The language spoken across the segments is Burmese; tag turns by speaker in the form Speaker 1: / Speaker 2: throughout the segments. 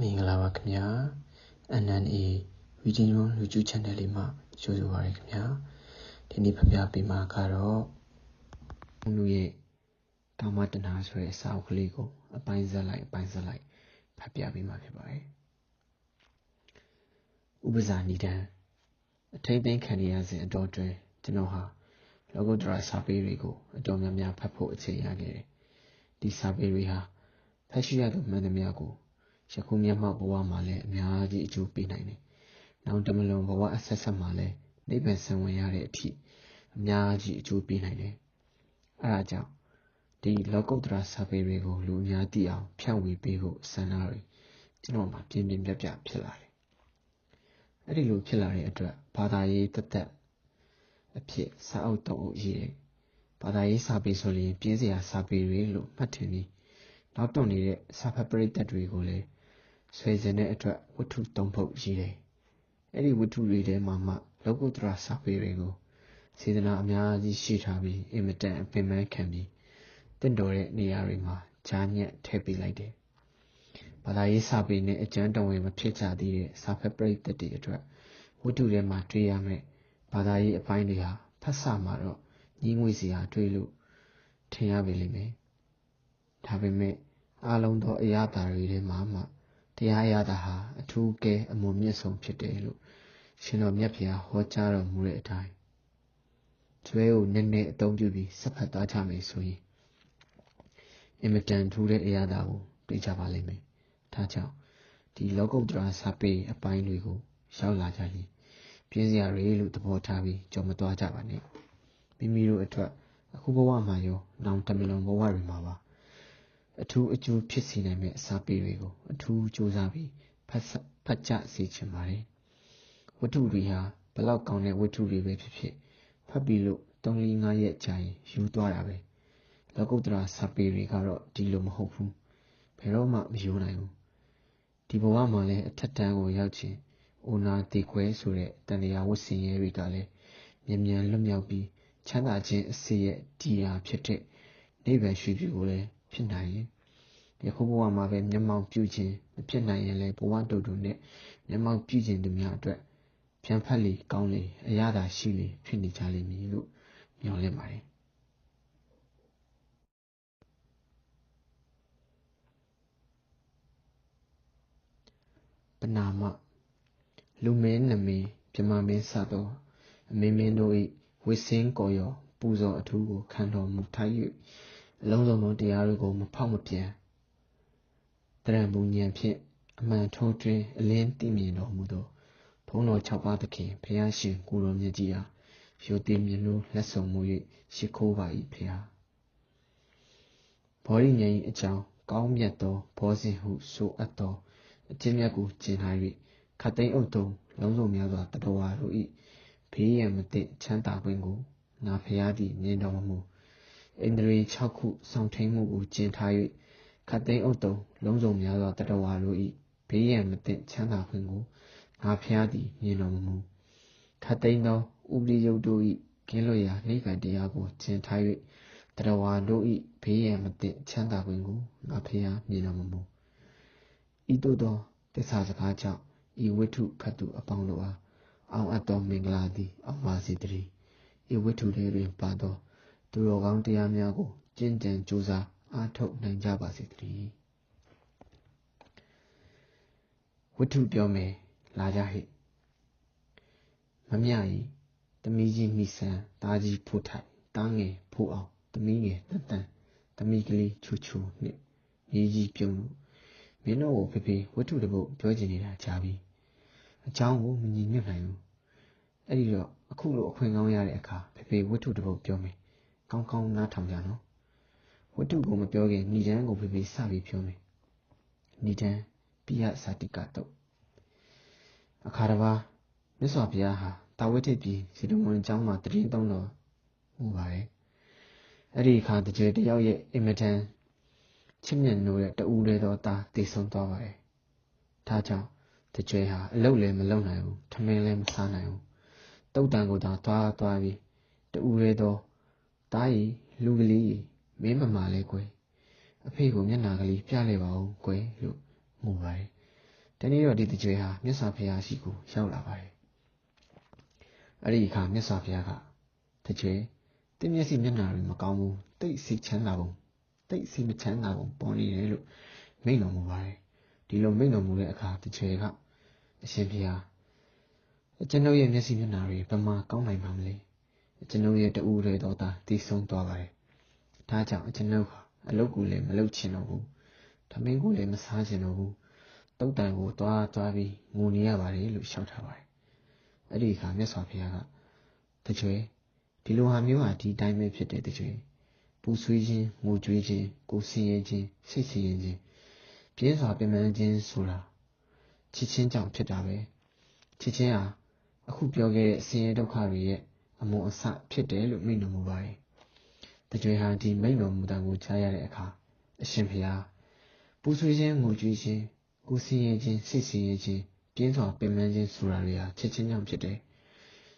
Speaker 1: Mingala Kmia, NNA, Regional Luju Channel Lima, Josuari Kmia, Tinipia Bima Karo, Nuye, Kamatana, South Ligo, a Pinzalite, Papia Bima Fibai. Ubazanida, a Taban Candias and daughter, Tenoha, Logo Dra Sabirigo, a Domamia Papo Tsayagere, Di Sabiriha, Pashiago Manamiago. Shakumia Bawa Male, Miadi Ju Pinine. Now Damalon Bawa Assessa Male, Neighbor Samwayare P. Miadi Ju Pinine. Araja. The local dress Sabirigo, Lunia Dia, Piawi Bigo, Sanari. Tinoma, Pimbim Labia Pilari. A little pilari at the Padaye Tata. A pit, Sauto Ye. Padaye Sabi Soli, Pizia Sabiri, Lu Matini. Not only separated regole. Swayzene at Wutu Dompo Gide. Eddie Wutu reader mamma, local dress sapirigo. Sidana Amia Shitabi, imitant and payment can be. Then Dore Niarima, Janya Tepi like it. But I is happy in a gentle way with pizza de separate the theatre. Wutu de Matriame, but I find her, Passamaro, Yingwizia, Trilu, Tiabilime. Having me, Alondo Yata reading mamma. Tiayadaha, a 2K, a momiason pitelu. Shinomiapia, Hocharo Muretai. Tweo Nene, don't you be, Sapatame sui. Imitant to the Eadao, Pichavalime. Tacha. The local dress happy, a pine wigo, Shaulajali. Pizia relu the portavi, Jomatua Javane. Bimiru etra, a Kubawa mayo, now Tamilon Warimava. A 2 a Jew Pisciname Sapirigo, a 2 Josavi, Pacha Sichamare. What do we have? Below counted what to be Pabilo, Donglinga yet chai, you dorabe. Logodra Sapirigaro, Dilum Hopu. Peroma Mionayo. Tiboamale, a tatango yachi, Una de Quesure, Dania was singing regale. Yemian Lumiabi, Chanaje, say, Dia Piete, Neighbor should be Pinaye. The Hoboa Mave, Yamau Pugin, the Pinaye lay Powanto Dune, Yamau Pugin the Miadre, Piampali, Gauli, Ayada Shili, Pinichali Milu, Yolemare. Panama Lumen Name, Piamamin Sado, a Memendo, Wissing Goyo, Buzo Atugo, Canto Mutayu. Lonzo Diarigo Mapamopia. Trambunia Pit, a man totally a lane timino mudo. Pono Chabataki, Piashi, Guru Media, Shotimino, Lesso Mui, Shikova Ipia. Poring a chow, Gaumiato, Posi who so ato, a Timiagu, Jinhari, Kate Oto, Lonzo Miaga, Tadoa, Rui, PM Chanta Wingo, Napiadi, Nidomu. Indri Chaku, something moved Jintai, Kate Oto, Lonzo Miaga, Tadoa, Rui, PM Chanta Wingo, Napiadi, Nidomu. Kate no, Ubri Yodoi, Kiloya, Niga Diago, Jintai, Tadoa, Rui, PM Chanta Wingo, Napia, Nidomu. Idodo, the Sazakacha, Iwitu Katu upon Loa, our atom Mingladi, our Masidri, Iwitu Lady Pado. To Rogan Tiamiago, Jinjan Josa, Ato Nanjaba Sitri. What to Biome, Lajahi Mamiai, the Miji Misa, Daji Putai, Dange, Pua, the Minge, the Migli Chuchu, Miji Pionu. Mino Pepe, what to the boat, Georgina Chabi. A Chango, Mininayo. Eddie, a cool queen on Yareka, Pepe, what to the boat, Biome. Kong na Tamjano. What do go Mabioge, Nijan go be Savi Piome? Nijan, Pia Saticato. A carava, Miss Opiaha, Tawete be, Sidumon Jama, $3. Why? Erika the J. Yoye, imitant. Chimney no let the Ule dota, Dison Tawai. Taja, the Jeha, Lowlem Alonayo, Tamelem Sanayo. Dotango da Tawi, the Ule do. Tai, Lugli, Mima Male, a people Yanagali, Pialeva, Gue, Mubai. တနေ့တော့ဒီတကြွေဟာမြတ်စွာဘုရားရှိကိုရောက်လာပါတယ်အဲ့ဒီအခါမြတ်စွာဘုရားကတကြွေတင်းမျက်စိမျက်နှာတွေမကောင်းဘူးတိတ်စိတ်ချမ်းသာပုံတိတ်စိတ်မချမ်းသာပုံပေါ်နေတယ်လို့မိန့်တော်မူပါတယ်ဒီလိုမိန့်တော်မူတဲ့အခါတကြွေကအရှင်ဘုရားကျွန်ုပ်ရဲ့မျက်စိမျက်နှာတွေဘယ်မှာကောင်းနိုင်ပါမလဲကျွန်ုပ်ရဲ့တူတွေတော့သာတည်ဆုံးသွားပါတယ်ဒါကြောင့်ကျွန်ုပ်ဟာအလုပ်ကိုလည်းမလုပ်ချင်တော့ဘူးထမင်းကိုလည်းမစားချင်တော့ဘူးတုတ်တန်ကိုတွားပြီးငိုနေရပါတယ်လို့ရှောက်ထားပါတယ်အဲ့ဒီအခါမြတ်စွာဘုရားကတကြွေဒီလိုဟာမျိုးဟာဒီတိုင်းပဲဖြစ်တဲ့တကြွေပူဆွေးခြင်းငိုကြွေးခြင်းကိုယ်ဆင်းရဲခြင်းစိတ်ဆင်းရဲခြင်းပြင်းစွာပင်ပန်းခြင်းဆိုတာချစ်ချင်းကြောင့်ဖြစ်တာပဲချစ်ချင်းဟာအခုပြောခဲ့တဲ့ဆင်းရဲဒုက္ခတွေရဲ့အမွန်အစဖြစ်တယ်လို့မိန့်တော်မူပါတယ်တကြွေဟာဒီမိန့်တော်မူတာကိုကြားရတဲ့အခါအရှင်ဘုရားပူဆွေးခြင်းငိုကြွေးခြင်းကိုယ်ဆင်းရဲခြင်းစိတ်ဆင်းရဲခြင်းပြင်းစွာပင်ပန်းခြင်းဆိုတာတွေဟာချစ်ချင်းကြောင့်ဖြစ်တယ်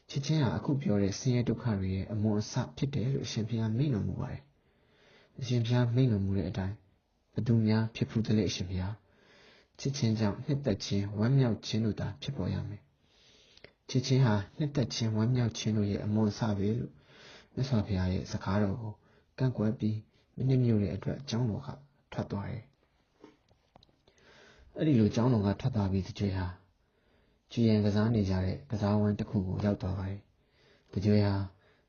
Speaker 1: ချစ်ချင်းဟာအခုပြောတဲ့ဆင်းရဲဒုက္ခတွေရဲ့အမွန်အစဖြစ်တယ်လို့အရှင်ဘုရားမိန့်တော်မူပါတယ်အရှင်ဘုရားမိန့်တော်မူတဲ့အတိုင်းဘသူများဖြစ်ဖူးတဲ့လေအရှင်ဘုရားချစ်ချင်းကြောင့်နှစ်သက်ခြင်းဝမ်းမြောက်ခြင်းတို့သာဖြစ်ပေါ်ရမယ်ချစ်ချင်းဟာနှစ်သက်ခြင်းဝမ်းမြောက်ခြင်းတို့ရဲ့အမွန်အစပဲလို့မြတ်စွာဘုရားရဲ့စကားတော်ကိုကန့်ကွက်ပြီးမိနစ်မျိုးတဲ့အတွက်ကျောင်းတော်ကထွက်သွားတယ်အဲ့ဒီလိုကျောင်းတော်ကထွက်သွားပြီးတကြွေဟာကျွေးရန်ကစားနေကြတဲ့ကစားဝိုင်းတစ်ခုကိုရောက်သွားပါတယ်တကြွေဟာ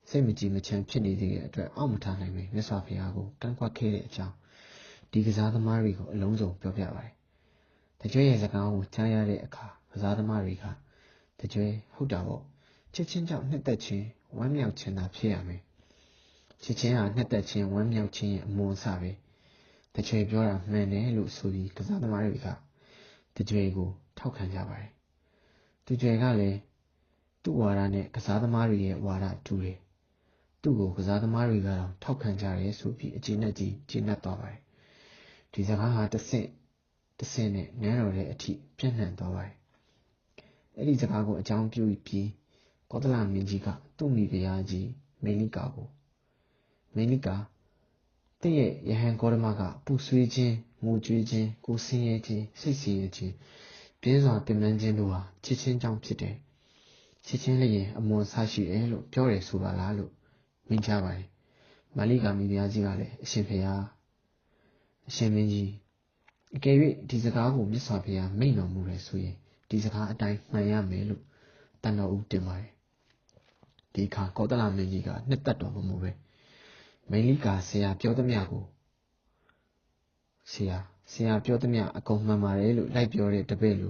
Speaker 1: စိတ်မကြည်မချမ်းဖြစ်နေသေးတဲ့အတွက်အောက်မထားနိုင်ပဲမြတ်စွာဘုရားကိုကန့်ကွက်ခဲ့တဲ့အကြောင်းဒီကစားသမားတွေကိုအလုံးစုံပြောပြပါတယ်တကြွေရဲ့စကားကိုကြားရတဲ့အခါကစားသမားတွေကတကြွေဟုတ်တာပေါ့ချစ်ချင်းကြောင့်နှစ်သက်ခြင်းဝမ်းမြောက်ခြင်းသာဖြစ်ရမယ်ချစ်ချင်းဟာနှစ်သက်ခြင်းဝမ်းမြောက်ခြင်းရဲ့အမွန်အစပဲတကြွေပြောတာမှန်တယ်လို့ဆိုပြီးကစားသမားတွေကတကြွေကိုထောက်ခံကြပါတယ်တကြွေကလည်းသူ့ဝါဒနဲ့ကစားသမားတွေရဲ့ဝါဒတူတယ်သူ့ကိုကစားသမားတွေကတော့ထောက်ခံကြတယ်ဆိုပြီးအကျေနပ်ကြီးကျေနပ်သွားပါတယ်ဒီစကားဟာတစ်ဆင့်နဲ့နန်းတော်ရဲ့အထိပြန့်နှံ့သွားပါတယ်အဲ့ဒီစကားကိုအကြောင်းပြုပြီးကောသလမင်းကြီးကသူ့မိဖုရားကြီးမိလိကာကိုမိလိကာတင့်ရဲ့ယဟန်ကောဓမကပူဆွေးခြင်းငိုကြွေးခြင်းကိုယ်ဆင်းရဲခြင်းစိတ်ဆင်းရဲခြင်းပြင်းစွာပင်ပန်းခြင်းတို့ဟာချစ်ချင်းကြောင့်ဖြစ်တယ်ချစ်ချင်းလျင်အမွန်အစရှိတယ်လို့ပြောတယ်ဆိုပါလားလို့မိန့်ကြပါတယ်မာလိကာမိဖုရားကြီးကလည်းအရှင်ဘုရားအရှင်မင်းကြီးအကယ်၍ဒီစကားကိုမြတ်စွာဘုရားမိန့်တော်မူတယ်ဆိုရင်ဒီစကားအတိုင်းမှန်ရမယ်လို့တန်တော်ဦးတင်ပါတယ်ဒီအခါကောသလမင်းကြီးကနှစ်သက်တော်မမူပဲမိလိကာဆရာပြောသမျှကိုဆရာပြောသမျှအကုန်မှန်ပါတယ်လို့လိုက်ပြောတဲ့တပည့်လူ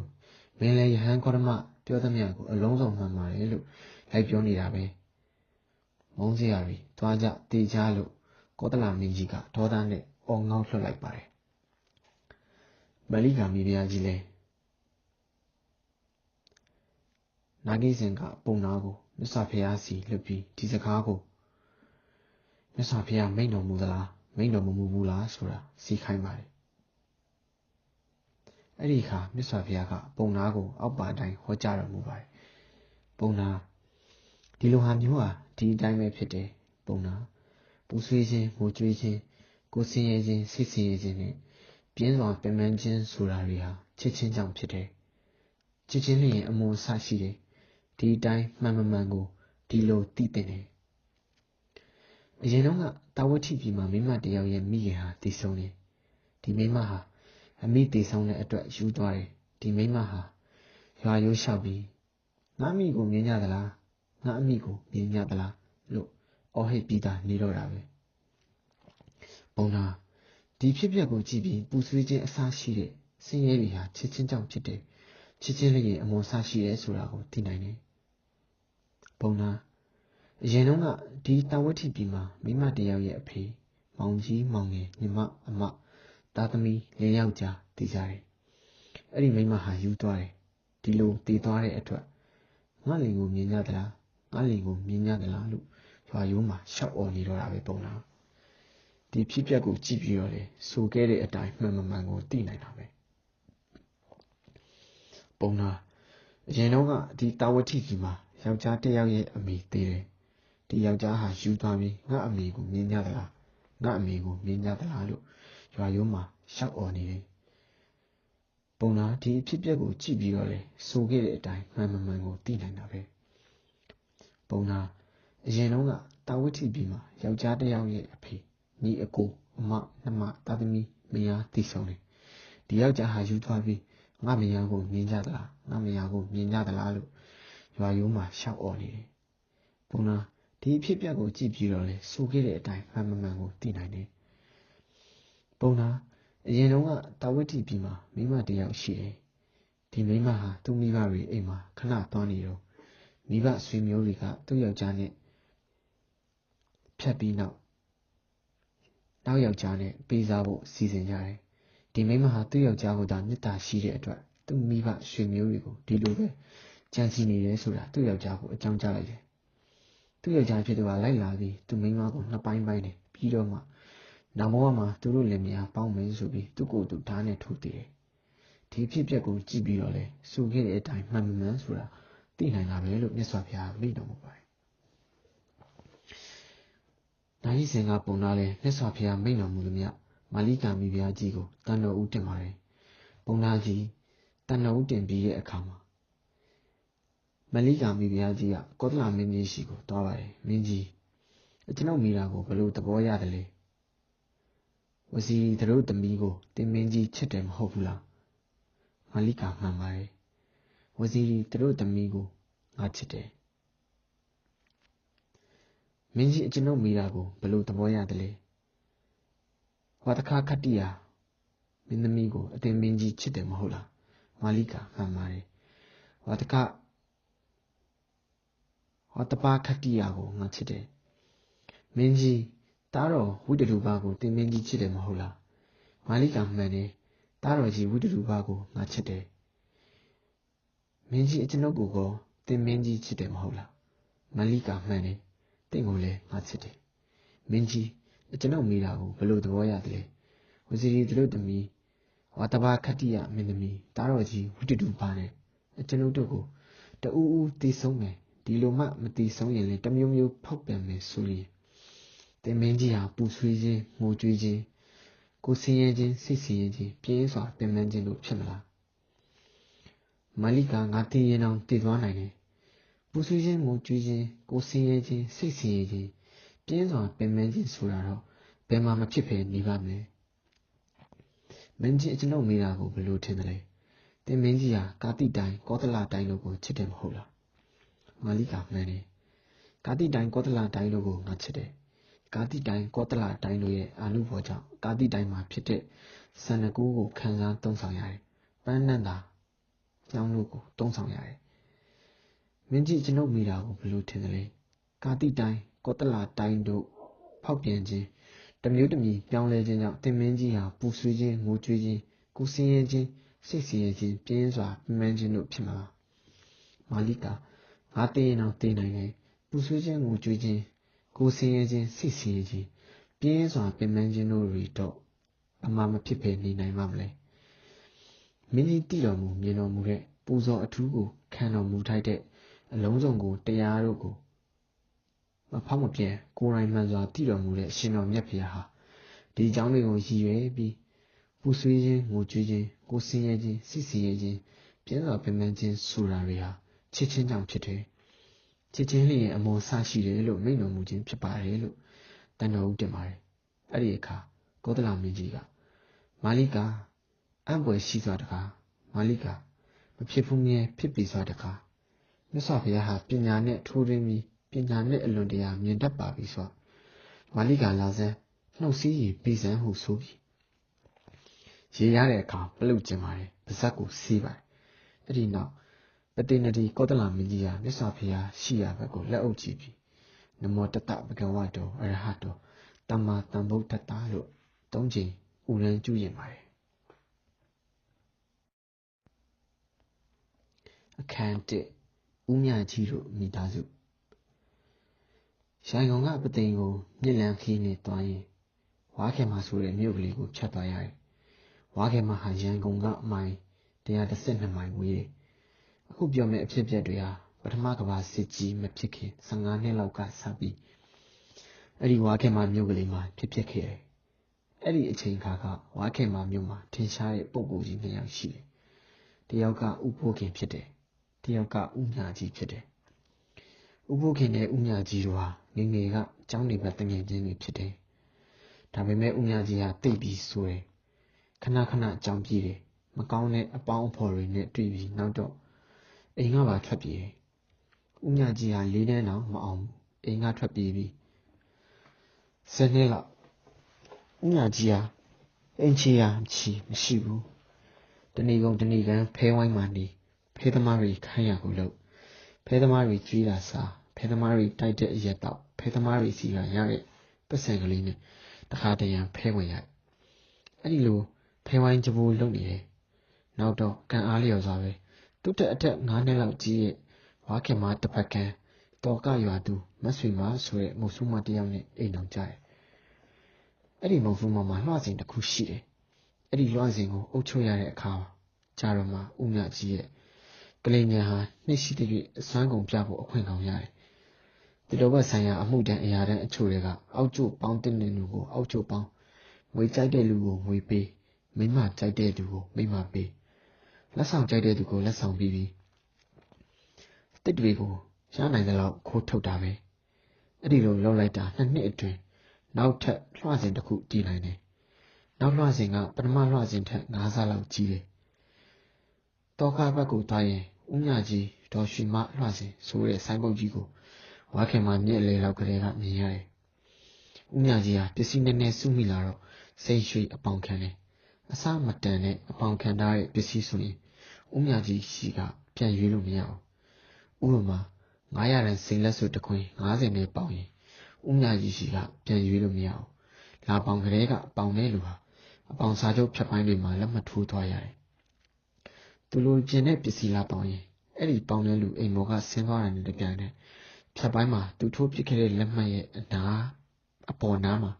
Speaker 1: မင်းလည်းယဟန်ကောဓမပြောသမျှကိုအလုံးစုံမှန်ပါတယ်လို့လိုက်ပြောနေတာပဲမုန်းစရာတွေတွားကြတေးကြလို့ကောသလမင်းကြီးကဒေါသနဲ့အော်ငေါက်လွှတ်လိုက်ပါတယ်မလိကာမိဖုရားကြီးလည်းနာဂိစင်ကပုံနာကိုမြတ်စွာဘုရားစီလွတ်ပြီးဒီစကားကိုမြတ်စွာဘုရားမိန့်တော်မူသလားမိန့်တော်မမူဘူးလားဆိုတာစီခိုင်းပါတယ်အဲ့ဒီအခါမြတ်စွာဘုရားကပုံနာကိုအောက်ပါအတိုင်းဟောကြားတော်မူပါတယ်ပုံနာဒီလိုဟာမျိုးဟာဒီအတိုင်းပဲဖြစ်တယ်ပုံနာပူဆွေးခြင်းငိုကြွေးခြင်းကိုယ်ဆင်းရဲခြင်းစိတ်ဆင်းရဲခြင်းနဲ့ပြင်းစွာပင်ပန်းခြင်းဆိုတာတွေဟာချစ်ချင်းကြောင့်ဖြစ်တယ်ချစ်ချင်းလျင်အမွန်အစရှိတယ်ဒီအတိုင်းမှန်မှန်ကိုဒီလိုသိတဲ့တယ်အရင်တော့ကတာဝတိပြည်မှာမိမတယောက်ရဲ့မိခင်ဟာတည်ဆုံးတယ်ဒီမိမဟာအမိတည်ဆုံးတဲ့အတွက်ယူသွားတယ်ဒီမိမဟာရွာရိုးလျှောက်ပြီးငါအမိကိုမြင်ကြသလားငါအမိကိုမြင်ကြသလားလို့အော်ဟစ်ပြီးသားနေတော့တာပဲဘုံသားဒီဖြစ်ပျက်ကိုကြည့်ပြီးပူဆွေးခြင်းအစရှိတဲ့ဆင်းရဲတွေဟာချစ်ချင်းကြောင့်ဖြစ်တယ်ချစ်ချင်းလျင်အမွန်အစရှိတယ်ဆိုတာကိုသိနိုင်တယ်ဘုံသားအရင်တော့ကဒီတာဝတိပြည်မှာမိမတယောက်ရဲ့အဖေမောင်ကြီးမောင်ငယ်ညီမအမသားသမီး၄ယောက်ကြားတည်ကြတယ်အဲ့ဒီမိမဟာယူသွားတယ်ဒီလိုတည်သွားတဲ့အတွက်ငါလင်ကိုမြင်ကြသလားငါလင်ကိုမြင်ကြသလားလို့ရွာရိုးမှာရှောက်အော်နေတော့တာပဲပုံလားဒီဖြစ်ပျက်ကိုကြည့်ပြီးတော့လေဆိုခဲ့တဲ့အတိုင်းမှန်မှန်ကိုသိနိုင်တာပဲပုံလားအရင်တော့ကဒီတာဝတိကြီးမှာယောက်ျားတစ်ယောက်ရဲ့အမိသေးတယ်ဒီယောက်ျားဟာယူသွားပြီးငါအမိကိုမြင်ကြသလားငါအမိကိုမြင်ကြသလားလို့ရွာရိုးမှာရှောက်အော်နေတယ်ဘု ပုံနာဒီအဖြစ်အပျက်ကိုကြည့်ပြီးတော့လေဆိုခဲ့တဲ့အတိုင်းမှန်မှန်ကိုသိနိုင်တာပဲပုံနာအရင်တုန်းကတာဝတိပြည်မှာယောက်ျားတစ်ယောက်ရဲ့အဖေညီအကိုအမနှမသားသမီးမယားတည်ဆုံးတယ်ဒီယောက်ျားဟာယူသွားပြီးငါမယားကိုမြင်ကြသလားငါမယားကိုမြင်ကြသလားလို့ရွာရိုးမှာရှောက်អော်နေတယ်ပုံနာဒီအဖြစ်အပျက်ကိုကြည့်ပြီးတော့လေဆိုခဲ့တဲ့အတိုင်းမှန်မှန်ကိုသိနိုင်တယ်ပုံနာအရင်တုန်းကတာဝတိပြည်မှာမိမတစ်ယောက်ရှိတယ်ဒီမိမဟာသူ့မိဘတွေအိမ်မှာခဏသွားနေတော့မိဘဆွေမျိုးတွေကသူ့ယောက်ျားနဲ့ဖြတ်ပြီးနောက်ယောက်ျားနဲ့ပေးစားဖို့စီစဉ်ကြတယ်ဒီမိမဟာသူ့ယောက်ျားကိုသာမေတ္တာရှိတဲ့အတွက်သူ့မိဘဆွေမျိုးတွေကိုဒီလိုပဲကြံစည်နေတယ်ဆိုတာသူ့ယောက်ျားကိုအကြောင်းကြားလိုက်တယ်သူ့ယောက်ျားဖြစ်သူကလိုက်လာပြီးသူ့မိန်းမကိုနှစ်ပိုင်းတယ်ပြီးတော့မှနောက်ဘဝမှာသူတို့လင်မယားပေါင်းမယ်ဆိုပြီးသူ့ကိုယ်သူဓာတ်နဲ့ထိုးတည်တယ်ဒီဖြစ်ပျက်ကိုကြည့်ပြီးတော့လေဆိုခဲ့တဲ့အတိုင်းမှန်မှန်ဆိုတာသိနိုင်တာပဲလို့မြတ်စွာဘုရားမိန့်တော်မူပါတယ်နိုင်စဉ်ကပုံနာလဲမြတ်စွာဘုရားမိန့်တော်မူသမျှမာလိကာမိဖုရားကြီးကိုတန်တော်ဦးတင်ပါတယ်ပုံနာကြီးတန်တော်ဦးတင်ပြီးတဲ့အခါမှာမာလိကာမိဖုရားကြီးကကောသလမင်းကြီးရှိကိုသွားပါတယ်မင်းကြီးကျွန်ုပ်မိတာကိုဘယ်လိုသဘောရတယ်လဲဝစီတို့သမီးကိုတင်မင်းကြီးချစ်တယ်မဟုတ်ဘူးလားမာလိကာမှန်ပါတယ်ဝစီတို့သမီးကိုငါချစ်တယ်မင်းကြီးကျွန်ုပ်မိတာကိုဘယ်လိုသဘောရတယ်လဲဝါတခါခတ္တိယာမင်းသမီးကိုအတင်မင်းကြီးချစ်တယ်မဟုတ်လားမာလိကာမှန်ပါတယ်ဝါတပါခတ္တိယာကိုငါချစ်တယ်မင်းကြီးတားတော်ဝိတ္တရူပကိုတင်မင်းကြီးချစ်တယ်မဟုတ်လားမာလိကာမှန်တယ်တားတော်ကြီးဝိတ္တရူပကိုငါချစ်တယ်မင်းကြီးကျွန်ုပ်ကိုတင်မင်းကြီးချစ်တယ်မဟုတ်လားမာလိကာမှန်တယ်တင့်ကိုလည်းငါချစ်တယ်မင်းကြီးကျွန်ုပ်မိတာကိုဘယ်လိုသဘောရတယ်လဲဝစီတို့သမီးဝါတဘာခတ္တိယမင်းသမီးတားတော်ကြီးဝိတ္တရူပနဲ့ကျွန်ုပ်တို့ကိုတူဦးတည်ဆုံးမယ်ဒီလိုမှမတည်ဆုံးရင်လည်းတမျိုးမျိုးဖောက်ပြန်မယ်ဆိုရင်တင်မင်းကြီးဟာပူဆွေးခြင်းငိုကြွေးခြင်းကိုဆင်းရဲခြင်းစိတ်ဆင်းရဲခြင်းပြင်းစွာပင်ပန်းခြင်းတို့ဖြစ်မလားမာလိကာငါတည်ရင်အောင်တည်သွားနိုင်တယ်ပူဆွေးခြင်းငိုကြွေးခြင်းကိုဆင်းရဲခြင်းစိတ်ဆင်းရဲခြင်းပြင်းစွာပင်ပန်းခြင်းဆိုတာတော့ဘယ်မှာမဖြစ်ဖဲနေပါမလဲမင်းကြီးကျွန်ုပ်မိတာကိုဘယ်လိုထင်တယ်လဲတင်မင်းကြီးဟာကာတိတိုင်းကောသလတိုင်းတို့ကိုချစ်တယ်မဟုတ်လားမာလိကာမှန်တယ်ကာတိတိုင်းကောသလတိုင်းတို့ကိုငါချစ်တယ်ကာတိတိုင်းကောသလတိုင်းတို့ရဲ့အာနုဘော်ကြောင့်ကာတိတိုင်းမှာဖြစ်တဲ့စန္ဒကူးကိုခံစားသုံးဆောင်ရတယ်ပန်းနန္တာကျောင်းတို့ကိုသုံးဆောင်ရတယ်မင်းကြီးကျွန်ုပ်မိတာကိုဘယ်လိုထင်တယ်လဲကာတိတိုင်းကောသလတိုင်းတို့ဖောက်ပြန်ခြင်းတမျိုးတမီပြောင်းလဲခြင်းကြောင့်တင်မင်းကြီးဟာပူဆွေးခြင်းငိုကြွေးခြင်းကိုဆင်းရဲခြင်းစိတ်ဆင်းရဲခြင်းပြင်းစွာပင်ပန်းခြင်းတို့ဖြစ်မှာမာလိကာငါတည်ရင်အောင်တည်နိုင်တယ်ပူဆွေးခြင်းငိုကြွေးခြင်းကိုဆင်းရဲခြင်းစိတ်ဆင်းရဲခြင်းပြင်းစွာပင်ပန်းခြင်းတို့တွေတော့အမှမဖြစ်ဖဲနေနိုင်မှာမလဲမင်းကြီးတည်တော်မူမြင်တော်မူတဲ့ပူဇော်အထူးကိုခံတော်မူထိုက်တဲ့အလုံးစုံကိုတရားတို့ကိုမဖောက်မပြန်ကိုယ်တိုင်မှန်စွာတည်တော်မူတဲ့ရှင်တော်မြတ်ဖျားဟာဒီအကြောင်းတွေကိုရည်ရွယ်ပြီးပူဆွေးခြင်းငိုကြွေးခြင်းကိုဆင်းရဲခြင်းစိတ်ဆင်းရဲခြင်းပြင်းစွာပင်ပန်းခြင်းဆိုတာတွေဟာချစ်ချင်းကြောင့်ဖြစ်တယ်ချစ်ချင်းလျင်အမောဆရှိတယ်လို့မိန့်တော်မူခြင်းဖြစ်ပါတယ်လို့တန်တော်ဦးတင်ပါတယ်အဲ့ဒီအခါကောသလမင်းကြီးကမာလိကာအံ့ဖွယ်ရှိစွာတကားမာလိကာမဖြစ်ဘူးမြဲဖြစ်ပြီးစွာတကားမြတ်စွာဘုရားဟာပညာနဲ့ထိုးရင်းပြီးပညာနဲ့အလွန်တရာမြင်တတ်ပါပြီဆိုမာလိကာလာစမ်းနှုတ်စည်းရည်ပြီးစမ်းဟုဆိုပြီးရေရတဲ့အခါပလုတ်ကျင်ပါတယ်ပါဇက်ကိုစီးပါတယ်အဲ့ဒီနောက်ပတိနတိကောသလမင်းကြီးဟာမြတ်စွာဘုရားရှိရာဘက်ကိုလက်အုပ်ကြည့်ပြီးနမောတတဗကဝတောအရဟတောသမ္မာသမ္ဗုဒ္ဓတ္တလို့သုံးချိန်ဥရန်ကျူးရင်ပါတယ်အခန်း1ဦးမြကြီးတို့မိသားစုရိုင်ကောင်ကပသိမ်ကိုမြစ်လန်းခီးနဲ့တွားရင်ဝါခဲမှာဆိုတဲ့မြို့ကလေးကိုဖြတ်သွားရတယ်ဝါခဲမှာဟာရန်ကုန်ကအမိုင်112မိုင်ဝေးတယ်အခုပြောမယ့်အဖြစ်အပျက်တွေဟာပထမကမ္ဘာစစ်ကြီးမဖြစ်ခင်15နှစ်လောက်ကစပြီးအဲ့ဒီဝါခဲမှာမြို့ကလေးမှာဖြစ်ခဲ့တယ်အဲ့ဒီအချိန်ခါကဝါခဲမှာမြို့မှာထင်ရှားတဲ့ပုဂ္ဂိုလ်ကြီး2ယောက်ရှိတယ် တယောက်ကဥဖိုးခင်ဖြစ်တယ်တယောက်ကဥမြကြီးဖြစ်တယ်ဥဖိုးခင်နဲ့ဥမြကြီးတို့ဟာငယ်ငယ်ကကျောင်းနေဘက်တငယ်ချင်းတွေဖြစ်တယ်ဒါပေမဲ့ဥမြကြီးဟာတိတ်ပြီးဆိုတယ်ခဏခဏကြောင်ပြေးတယ်မကောင်းတဲ့အပေါင်းအဖော်တွေနဲ့တွေ့ပြီးနောက်တော့အိမ်ကပါထွက်ပြေးတယ်ဥမြကြီးဟာ၄နှစ်လောက်မအောင်အိမ်ကထွက်ပြေးပြီး10နှစ်လောက်ဥမြကြီးဟာအိမ်ချီယာမရှိဘူးတဏီကုံတဏီကန်ဖဲဝိုင်းမှနေဖဲသမားတွေခိုင်းရကိုလို့ဖဲသမားတွေကျွေးတာစားဖဲသမားတွေတိုက်တဲ့အရက်တော့ဖဲသမားတွေစီကရတဲ့ပတ်စံကလေးနဲ့တခါတရံဖဲဝင်ရအဲ့ဒီလိုဖဲဝိုင်းကြိုးလုံနေတယ်နောက်တော့ကန်အားလျော်စွာပဲသူ့တက်အထက်9နှစ်လောက်ကြီးရဲ့ဝါခင်မတစ်ဖက်ကန်တော်ကရွာသူမဆွေမဆိုတဲ့မုတ်ဆူမတယောက်နဲ့အိမ်တော်ကြတယ်အဲ့ဒီမုတ်ဆူမမှာလွှတ်စဉ်တစ်ခုရှိတယ်အဲ့ဒီလွှတ်စဉ်ကိုအုပ်ချုပ်ရတဲ့အခါကြာတော့မှဥမြကြီးရဲ့ကလေးညာဟာနှစ်ရှိတဲ့၍အစွမ်းကုန်ပြဖို့အခွင့်ကောင်းရတယ်ဒီလိုဘဆိုင်ရာအမှုတန်းအရာတန်းအချို့တွေကအောက်ကျပေါင်းတင်တဲ့လူကိုအောက်ကျပေါင်းငွေကြိုက်တဲ့လူကိုငွေပေးမိမကြိုက်တဲ့သူကိုမိမပေးလက်ဆောင်ကြိုက်တဲ့သူကိုလက်ဆောင်ပေးပြီးတစ်တွေကိုရနိုင်တဲ့လောက်ခိုးထုတ်တာပဲအဲ့ဒီလိုလုပ်လိုက်တာ2နှစ်အတွင်းနောက်ထပ်လွှတ်စဉ်တစ်ခုတည်နိုင်တယ်နောက်လွှတ်စဉ်ကပထမလွှတ်စဉ်ထက်9ဆလောက်ကြီးတယ်တောကားဘက်ကိုသွားရင်ဥမြကြီးဒေါ်ရွှေမလွှတ်စဉ်ဆိုတဲ့ဆိုင်းပုတ်ကြီးကိုဝါခင်မှာမြက်လေလောက်ကလေးကမြင်ရတယ်ဥမြကြီးဟာပစ္စည်းနည်းနည်းစုမိလာတော့စိန်ရွှေအပေါင်ခံတယ်အစမတန်နဲ့အပေါင်ခံထားတဲ့ပစ္စည်းဆိုရင်ဥမြကြီးရှိကပြန်ရွေးလို့မရဘူးဥပမာ900ရန်စိန်လက်စုတစ်ခွင်50နဲ့ပေါင်ရင်ဥမြကြီးရှိကပြန်ရွေးလို့မရဘူးလာပေါင်ကလေးကအပေါင်နဲ့လူဟာအပေါင်စာချုပ်ဖြတ်ပိုင်းတွေမှာလက်မှတ်ထိုးသွားရတယ်သူလိုကျင်တဲ့ပစ္စည်းလာပေါင်ရင်အဲ့ဒီပေါင်တဲ့လူအိမ်မော်ကဆင်းသွားတယ်နဲ့တပြိုင်နက်ဖြတ်ပိုင်းမှာသူထိုးပစ်ခဲ့တဲ့လက်မှတ်ရဲ့အပေါ်နားမှာ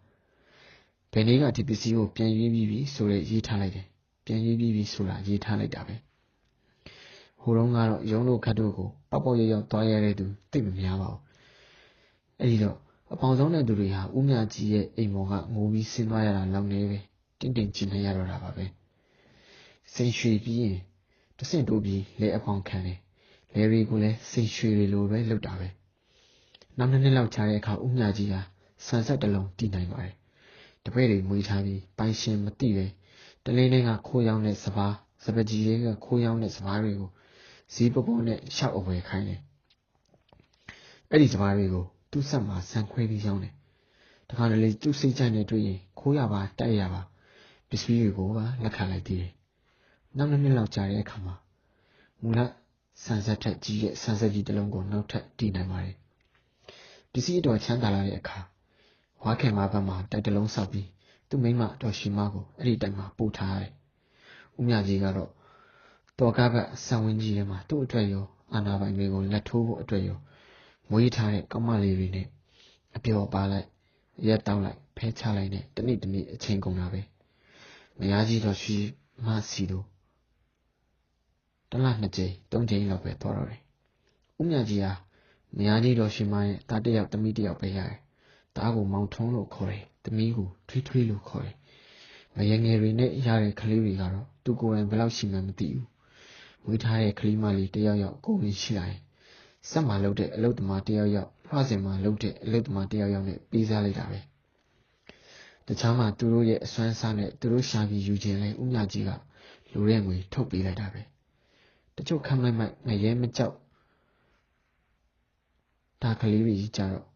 Speaker 1: ဘယ်နည်းကဒီပစ္စည်းကိုပြန်ရွေးပြီးပြီဆိုရဲရေးထားလိုက်တယ်ပြန်ရွေးပြီးပြီဆိုတာရေးထားလိုက်တာပဲဟိုတုန်းကတော့ရုံးတို့ခတ်တို့ကိုပေါက်ပေါက်ရောက်ရောက်သွားရတဲ့သူသိမများပါဘူးအဲ့ဒီတော့အပေါင်ဆုံးတဲ့သူတွေဟာဥမြကြီးရဲ့အိမ်မော်ကငိုပြီးဆင်းသွားရတာလောက်နေပဲတင်းတင်းကျင်းနေရတော့တာပါပဲစိန်ရွှေပြီးရင်တဆင့်တိုးပြီးလေအပေါင်ခံတယ်လေတွေကိုလည်းစိန်ရွှေတွေလိုပဲလုပ်တာပဲနောက်2နှစ်လောက်ကြာတဲ့အခါဥမြကြီးဟာဆန်ဆက်တစ်လုံးတည်နိုင်ပါတယ်တပည့်တွေမွေးထားပြီးပိုင်ရှင်မသိပဲတလင်းလေးကခိုးရောင်းတဲ့စပားစပကြီးတွေကခိုးရောင်းတဲ့စပားတွေကိုဈေးပေါ်နဲ့ရှောက်အဝယ်ခိုင်းတယ်အဲ့ဒီစပားတွေကိုသူ့ဆက်မှာဆန်ခွဲပြီးရောင်းတယ်တခါတလေသူ့စိတ်ကြိုက်နေတွေ့ရင်ခိုးရပါတိုက်ရပါပစ္စည်းတွေကိုပါလက်ခံလိုက်သေးတယ်နောက်2နှစ်လောက်ကြာတဲ့အခါမှာမူလဆန်ဆက်ထက်ကြီးတဲ့ဆန်ဆက်ကြီးတစ်လုံးကိုနောက်ထပ်တည်နိုင်ပါတယ်ပစ္စည်းတော်ချမ်းသာလာတဲ့အခါဝါခင်မဘက်မှာတိုက်တလုံးဆောက်ပြီးသူ့မိမတော်ရှိမကိုအဲ့ဒီတိုက်မှာပို့ထားရတယ်ဥမြကြီးကတော့တော်ကားဘက်ဆံဝင်းကြီးထဲမှာသူ့အတွက်ရောအာနာပိုင်တွေကိုလက်ထိုးဖို့အတွက်ရောမွေးထားတဲ့ကောင်းမလေးတွေနဲ့အပျော်ပါလိုက်ရက်တောင်းလိုက်ဖဲချလိုက်နဲ့တနေ့အချိန်ကုန်တာပဲမယားကြီးတော်ရှိမစီတို့တစ်လ2ကြိမ်3ကြိမ်လောက်ပဲသွားတော့တယ်ဥမြကြီးဟာမယားကြီးတော်ရှိမရဲ့တားတစ်ယောက်သမီးတစ်ယောက်ပဲရတယ်တားကိုမောင်ထုံးလို့ခေါ်တယ်သမီးကိုထွေးလို့ခေါ်တယ်မယငယ်တွေနဲ့ရတဲ့ကလေးတွေကတော့သူကိုယ်တိုင်ဘယ်လောက်ရှိမှမသိဘူးမွေးထားတဲ့ကလေးမလေးတစ်ယောက်ကိုယ်ဝင်ရှိလာရင်စက်မှာလုပ်တဲ့အလုပ်သမားတစ်ယောက်လွှတ်စင်မှာလုပ်တဲ့အလုပ်သမားတစ်ယောက်နဲ့ပေးစားလိုက်တာပဲတခြားမှာသူတို့ရဲ့အစွမ်းစားနဲ့သူတို့ရှာပြီးယူခြင်းလဲဥမြကြီးကလူရဲငွေထုတ်ပေးလိုက်တာပဲတချို့ခံလိုက်မှငရဲမကြောက်ဒါကလေးကြီးကြတော့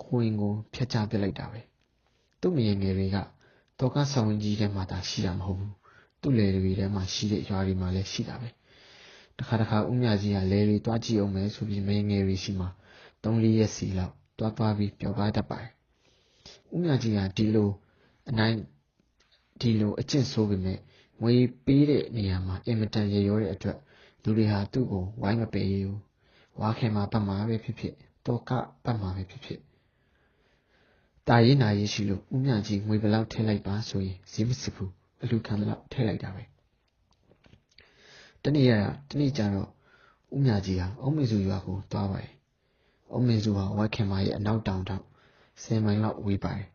Speaker 1: ခိုးရင်ကိုဖျက်ချပစ်လိုက်တာပဲသူ့မယငယ်တွေကတော်ကဆောင်ဝင်ကြီးထဲမှာသာရှိတာမဟုတ်ဘူးသူ့လေတွေထဲမှာရှိတဲ့ရွာတွေမှာလည်းရှိတာပဲတခါဥမြကြီးကလေတွေတွားကြည့်အောင်မယ်ဆိုပြီးမယငယ်တွေရှိမှာ3-4ရက်စီလောက်တွားပြီးပျော်သွားတတ်ပါတယ်ဥမြကြီးကဒီလိုအကျင့်ဆိုးပေမဲ့ငွေပေးတဲ့နေရာမှာအင်မတန်ရရောတဲ့အတွက်လူတွေဟာသူ့ကိုဝိုင်းမပယ်ရဘူးဝါခင်မှာပတ်မှာပဲဖြစ်ဖြစ်တော်ကပတ်မှာပဲဖြစ်ဖြစ်တာရေးနာရေးရှိလို့ဥမြကြီးငွေဘယ်လောက်ထည့်လိုက်ပါဆိုရင်ဈေးမစစ်ဘူးအလူခံဘယ်လောက်ထည့်လိုက်တာပဲတနေ့ကျတော့ဥမြကြီးဟာအုံးမေစုရွာကိုသွားပါတယ်အုံးမေစုဟာဝါခင်မာရဲ့အနောက်တောင်10မိုင်လောက်ဝေးပါတယ်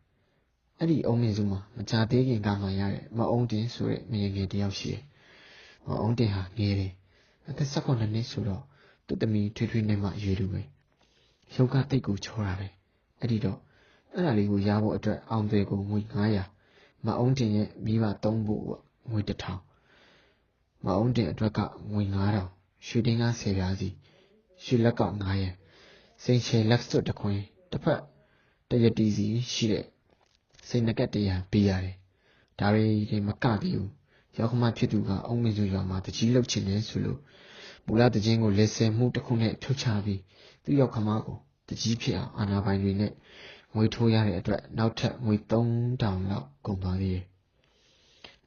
Speaker 1: အဲ့ဒီအုံးမေစုမှာမကြသေးခင်ကမှရတဲ့မအုံးတင်ဆိုတဲ့မယငယ်တယောက်ရှိတယ် အောင်တင်ဟာငယ်တယ်အသက်16နှစ်ဆိုတော့သူ့သမီးထွေးနဲ့မှရွေလူပဲရုပ်ကတိတ်ကိုချောတာပဲအဲ့ဒီတော့အဲ့ဒါလေးကိုရဖို့အတွက်အောင်သွေကိုငွေ900မအောင်တင်ရဲ့မိဘ3ဖို့ငွေ1000မအောင်တင်အတွက်ကငွေ9000ရွှေတင်းကား10ပြားစီရွှေလက်က900စိန်ချေလက်စွပ်တစ်ခွင်းတစ်ဖက်တရတီစီရှိတဲ့စိန်နကက်100ပေးရတယ်ဒါတွေမကသေးဘူးရောက်ခမဖြစ်သူကအုံးမင်းစုရွာမှာတကြီးလှုပ်ချင်တယ်ဆိုလို့မူလတခြင်းကိုလက်ဆယ်မှုတစ်ခုနဲ့ဖြုတ်ချပြီးသူ့ရောက်ခမကိုတကြီးဖြစ်အောင်အာနာပိုင်တွေနဲ့ငွေထိုးရတဲ့အတွက်နောက်ထပ်ငွေ3000လောက်ကုန်သွားသေးတယ်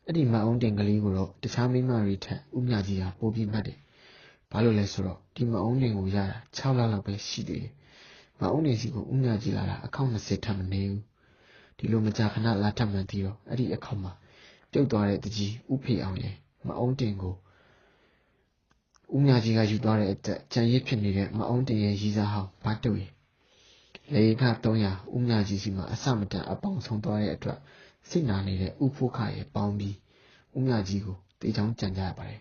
Speaker 1: အဲ့ဒီမအောင်တင်ကလေးကိုတော့တခြားမိမတွေထက်ဥမြကြီးဟာပိုပြီးမှတ်တယ်ဘာလို့လဲဆိုတော့ဒီမအောင်တင်ကိုရတာ6လလောက်ပဲရှိသေးတယ်မအောင်တင်စီကိုဥမြကြီးလာတာအကောင့်20ထပ်မနေဘူးဒီလိုမကြာခဏလာထပ်မှန်ပြီးတော့အဲ့ဒီအကောင့်မှာပြုတ်သွားတဲ့တကြီးဥဖေအောင်ရဲ့မအောင်တင်ကိုဦးမြကြီးကယူသွားတဲ့အတွက်ကြံရစ်ဖြစ်နေတဲ့မအောင်တင်ရဲ့ရည်စားဟောင်းဘာတူရဲ့လေခ300ဦးမြကြီးစီမှာအစမတန်အပေါင်းဆုံးသွားတဲ့အတွက်စိတ်နာနေတဲ့ဥဖိုးခရဲ့ပေါင်းပြီးဦးမြကြီးကိုတေချောင်းကြံကြရပါတယ်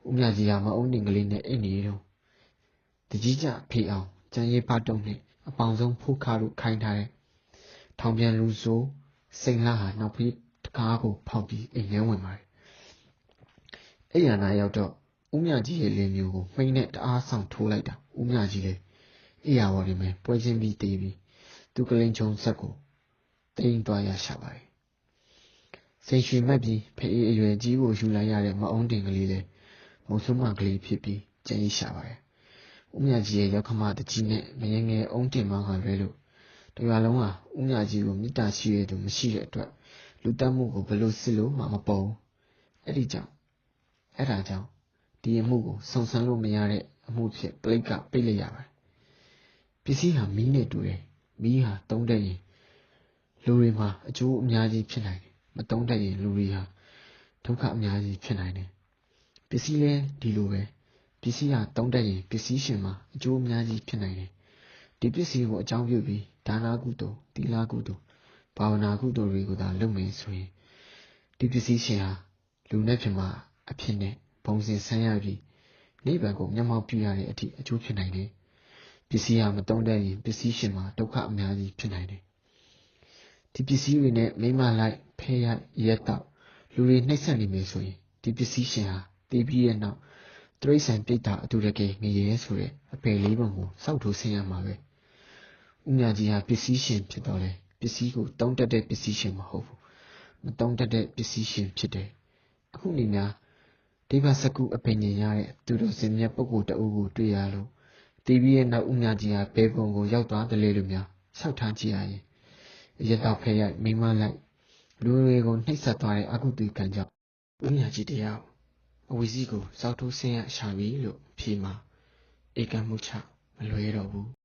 Speaker 1: ဦးမြကြီးကမအောင်တင်ကလေးနဲ့အိတ်နေတော့တကြီးကြဖေအောင်ကြံရစ်ဘာတုံးနဲ့အပေါင်းဆုံးဖိုးခတို့ခိုင်းထားတဲ့ထောင်ပြန်လူဆိုးစိန်လာဟာနောက်ဖေးတကားကိုဖောက်ပြီးအိမ်ထဲဝင်ပါတယ်အဲ့ရနာရောက်တော့ဦးမြကြီးရဲ့လင်းမျိုးကိုမှိန်းနဲ့တအားဆောင်ထိုးလိုက်တာဦးမြကြီးလေအေးရပါလိမ့်မယ်ပွဲချင်းပြီးတေးပြီးသူကလင်းချုံဆက်ကိုတိမ်သွားရရှာပါတယ်စိန်ရွှေမက်ပြီးဖေးအရွယ်ကြီးကိုယူလိုက်ရတဲ့မအောင်တင်ကလေးလေမုံဆုမကလေးဖြစ်ပြီးကြံရရှာပါတယ်ဦးမြကြီးရဲ့ရောက်ခမတကြီးနဲ့မယငယ်အုံးတင်မောင်းကလွဲလို့တရွာလုံးဟာဦးမြကြီးကိုမေတ္တာရှိရသူမရှိတဲ့အတွက်လူတက်မှုကိုဘလို့စစ်လို့မှမပေါ်အဲ့ဒါကြောင့်ဒီအမှုကိုစုံစမ်းလို့မရတဲ့အမှုဖြစ်ပလိတ်ကပိတ်လိုက်ရပါတယ်ပစ္စည်းဟာမီးနဲ့တူတယ်မီးဟာတုံးတက်ရင်လူတွေမှာအကျိုးအများကြီးဖြစ်နိုင်တယ်မတုံးတက်ရင်လူတွေဟာဒုက္ခအများကြီးဖြစ်နိုင်တယ်ပစ္စည်းလဲဒီလိုပဲပစ္စည်းဟာတုံးတက်ရင်ပစ္စည်းရှင်မှာအကျိုးအများကြီးဖြစ်နိုင်တယ်ဒီပစ္စည်းကိုအကြောင်းပြုပြီးဒါနကုသိုလ်သီလကုသိုလ်ဘာဝနာကုသိုလ်တွေကိုသာလုပ်မယ်ဆိုရင်ဒီပစ္စည်းရှင်ဟာလူနဲ့ဖြစ်မှာအဖြစ်နဲ့ဘုံစင်ဆန်းရပြီးနိဗ္ဗာန်ကိုမျက်မှောက်ပြုရတဲ့အထိအကျိုးဖြစ်နိုင်တယ်ပစ္စည်းဟာမတုံးတဲ့ရင်ပစ္စည်းရှင်မှာဒုက္ခအများကြီးဖြစ်နိုင်တယ်ဒီပစ္စည်းတွေနဲ့မိမလိုက်ဖဲရိုက်ရက်တော့လူတွေနှိပ်စက်နေမယ်ဆိုရင်ဒီပစ္စည်းရှင်ဟာတည်ပြီးရဲ့နောက်တရိษံပြိတ္တာအတူတကယ်ငရဲဆိုတဲ့အပယ်လေးပုံကိုစောက်ထိုးဆင်းရမှာပဲဦးမြကြီးဟာပစ္စည်းရှင်ဖြစ်တော့လေပစ္စည်းကိုတုံးတက်တဲ့ပစ္စည်းရှင်မဟုတ်ဘူးမတုံးတက်တဲ့ပစ္စည်းရှင်ဖြစ်တယ်အခုနေများဒိဗ္ဗစကုအပင်ញင်ရတဲ့သူတော်စင်မြတ်ပုဂ္ဂိုလ်တအုပ်ကိုတွေ့ရလို့တီးပြီးရဲ့နောက်ဦးမြကြီးဟာဘဲပုံကိုရောက်သွားတယ်လေလို့များဆောက်ထားကြည့်ရရင်အရတော့ဖဲရိုက်မိမလိုက်လူတွေကိုနှိပ်စက်သွားတဲ့အကုသိုလ်ကံကြောင့်ဦးမြကြီးတရားအဝီစီကိုစောက်ထိုးဆင်းရရှာပြီလို့ဖြေမှာဧကမှုချမလွဲတော့ဘူး